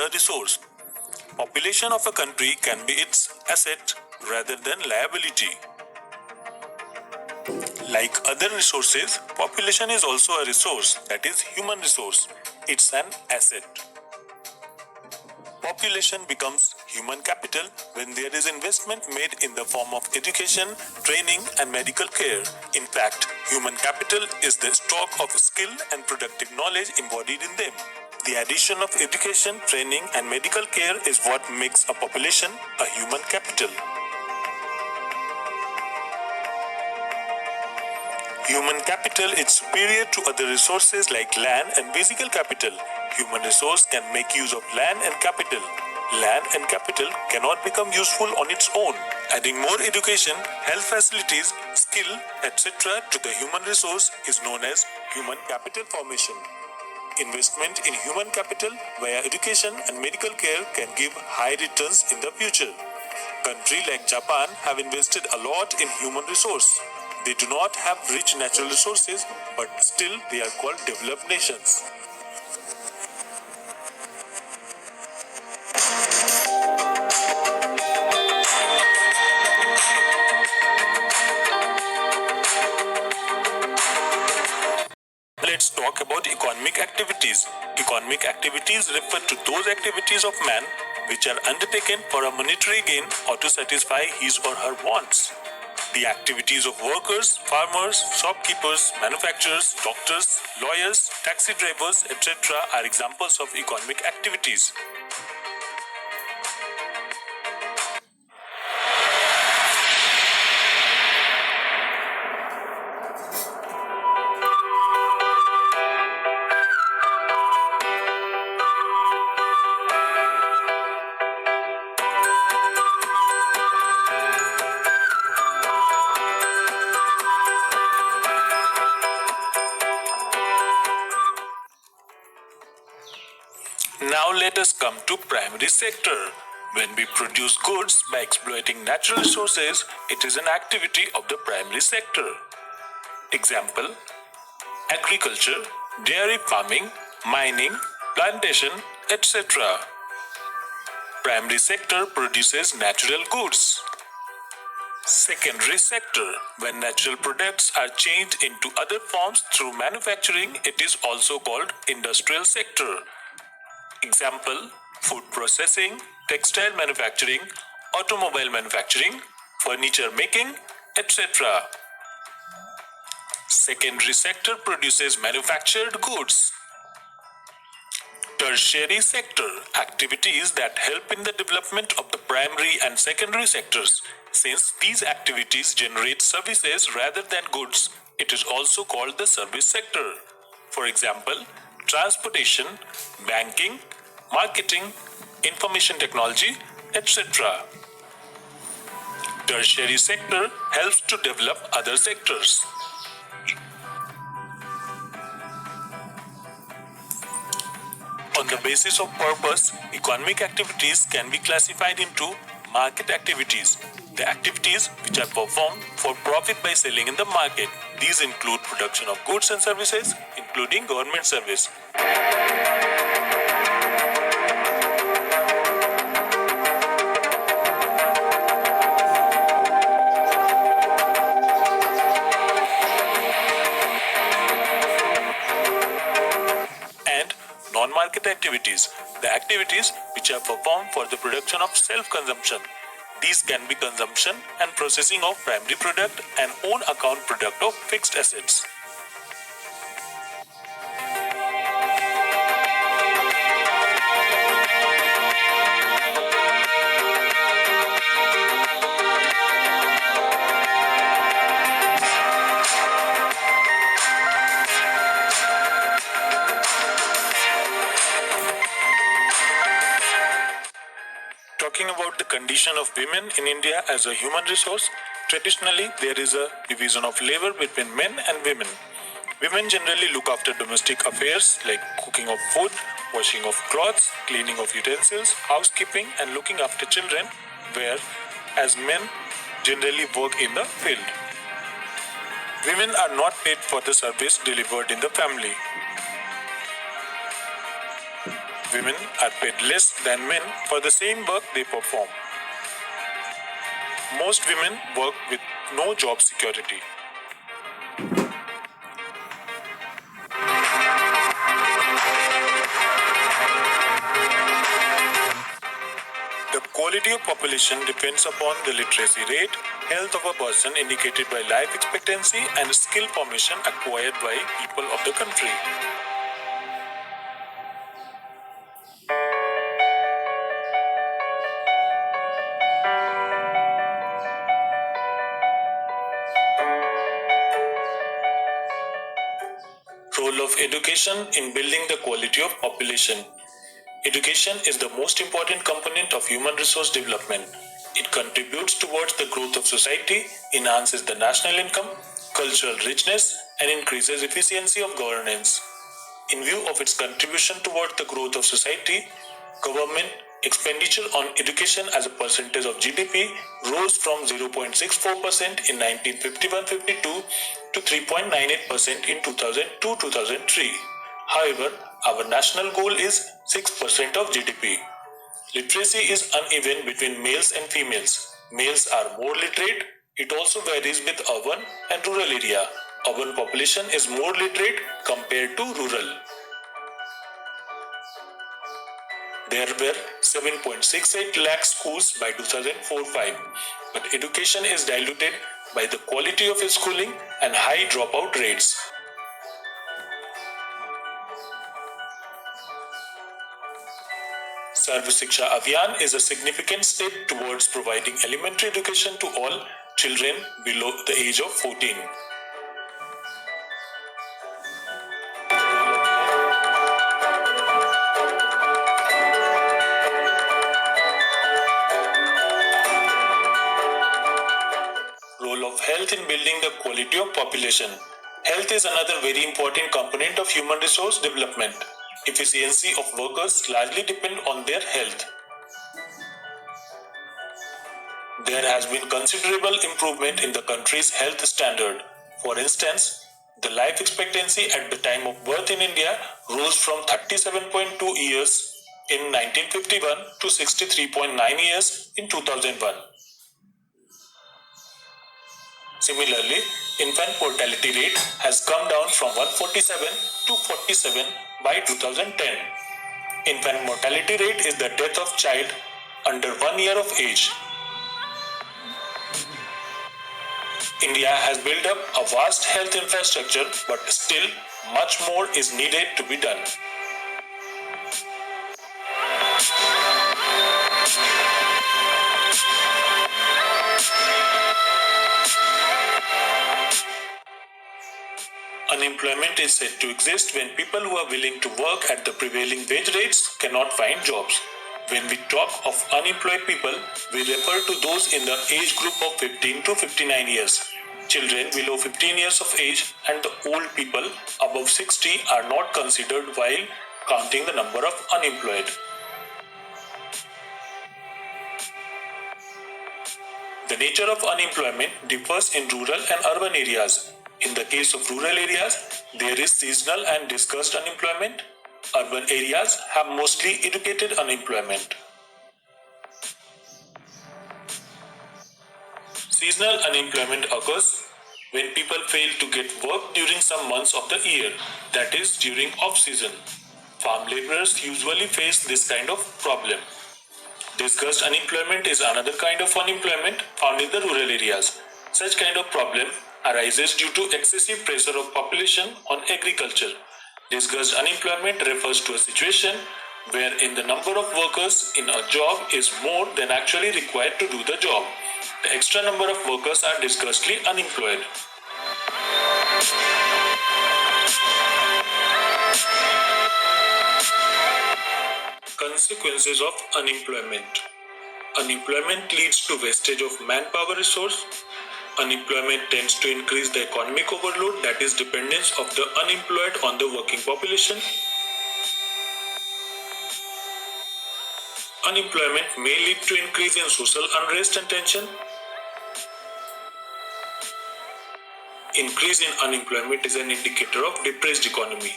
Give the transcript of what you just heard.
a resource. Population of a country can be its asset rather than liability. Like other resources, population is also a resource, that is human resource. It's an asset. Population becomes human capital when there is investment made in the form of education, training and medical care. In fact, human capital is the stock of skill and productive knowledge embodied in them. The addition of education, training and medical care is what makes a population a human capital. Human capital is superior to other resources like land and physical capital. Human resource can make use of land and capital. Land and capital cannot become useful on its own. Adding more education, health facilities, skill, etc. to the human resource is known as human capital formation. Investment in human capital via education and medical care can give high returns in the future. Countries like Japan have invested a lot in human resource. They do not have rich natural resources, but still they are called developed nations. Let's talk about economic activities. Economic activities refer to those activities of man which are undertaken for a monetary gain or to satisfy his or her wants. The activities of workers, farmers, shopkeepers, manufacturers, doctors, lawyers, taxi drivers, etc. are examples of economic activities. Now let us come to primary sector. When we produce goods by exploiting natural resources, it is an activity of the primary sector. Example: agriculture, dairy farming, mining, plantation, etc. Primary sector produces natural goods. Secondary sector, when natural products are changed into other forms through manufacturing, it is also called industrial sector. Example: food processing, textile manufacturing, automobile manufacturing, furniture making, etc. Secondary sector produces manufactured goods. Tertiary sector, activities that help in the development of the primary and secondary sectors. Since these activities generate services rather than goods, it is also called the service sector. For example, transportation, banking, marketing, information technology, etc. Tertiary sector helps to develop other sectors. On the basis of purpose, economic activities can be classified into market activities, the activities which are performed for profit by selling in the market. These include production of goods and services, including government service. Non-market activities, the activities which are performed for the production of self-consumption. These can be consumption and processing of primary product and own account product of fixed assets. Talking about the condition of women in India as a human resource, traditionally there is a division of labor between men and women. Women generally look after domestic affairs like cooking of food, washing of clothes, cleaning of utensils, housekeeping and looking after children, whereas men generally work in the field. Women are not paid for the service delivered in the family. Women are paid less than men for the same work they perform. Most women work with no job security. The quality of population depends upon the literacy rate, health of a person indicated by life expectancy, and skill formation acquired by people of the country. Role of education in building the quality of population. Education is the most important component of human resource development. It contributes towards the growth of society, enhances the national income, cultural richness, and increases efficiency of governance. In view of its contribution towards the growth of society, government expenditure on education as a percentage of GDP rose from 0.64% in 1951-52 to 3.98% in 2002-2003. However, our national goal is 6% of GDP. Literacy is uneven between males and females. Males are more literate. It also varies with urban and rural area. Urban population is more literate compared to rural. There were 7.68 lakh schools by 2004-05, but education is diluted by the quality of schooling and high dropout rates. Sarva Shiksha Abhiyan is a significant step towards providing elementary education to all children below the age of 14. Role of health in building the quality of population. Health is another very important component of human resource development. Efficiency of workers largely depend on their health. There has been considerable improvement in the country's health standard. For instance, the life expectancy at the time of birth in India rose from 37.2 years in 1951 to 63.9 years in 2001. Similarly, infant mortality rate has come down from 147 to 47 by 2010. Infant mortality rate is the death of child under 1 year of age. India has built up a vast health infrastructure, but still much more is needed to be done. Unemployment is said to exist when people who are willing to work at the prevailing wage rates cannot find jobs. When we talk of unemployed people, we refer to those in the age group of 15 to 59 years. Children below 15 years of age and the old people above 60 are not considered while counting the number of unemployed. The nature of unemployment differs in rural and urban areas. In the case of rural areas, there is seasonal and discussed unemployment. Urban areas have mostly educated unemployment. Seasonal unemployment occurs when people fail to get work during some months of the year, that is, during off-season. Farm laborers usually face this kind of problem. Discussed unemployment is another kind of unemployment found in the rural areas. Such kind of problem arises due to excessive pressure of population on agriculture. Discussed unemployment refers to a situation wherein the number of workers in a job is more than actually required to do the job. The extra number of workers are discussedly unemployed. Consequences of unemployment. Unemployment leads to wastage of manpower resource. Unemployment tends to increase the economic overload, that is dependence of the unemployed on the working population. Unemployment may lead to increase in social unrest and tension. Increase in unemployment is an indicator of depressed economy.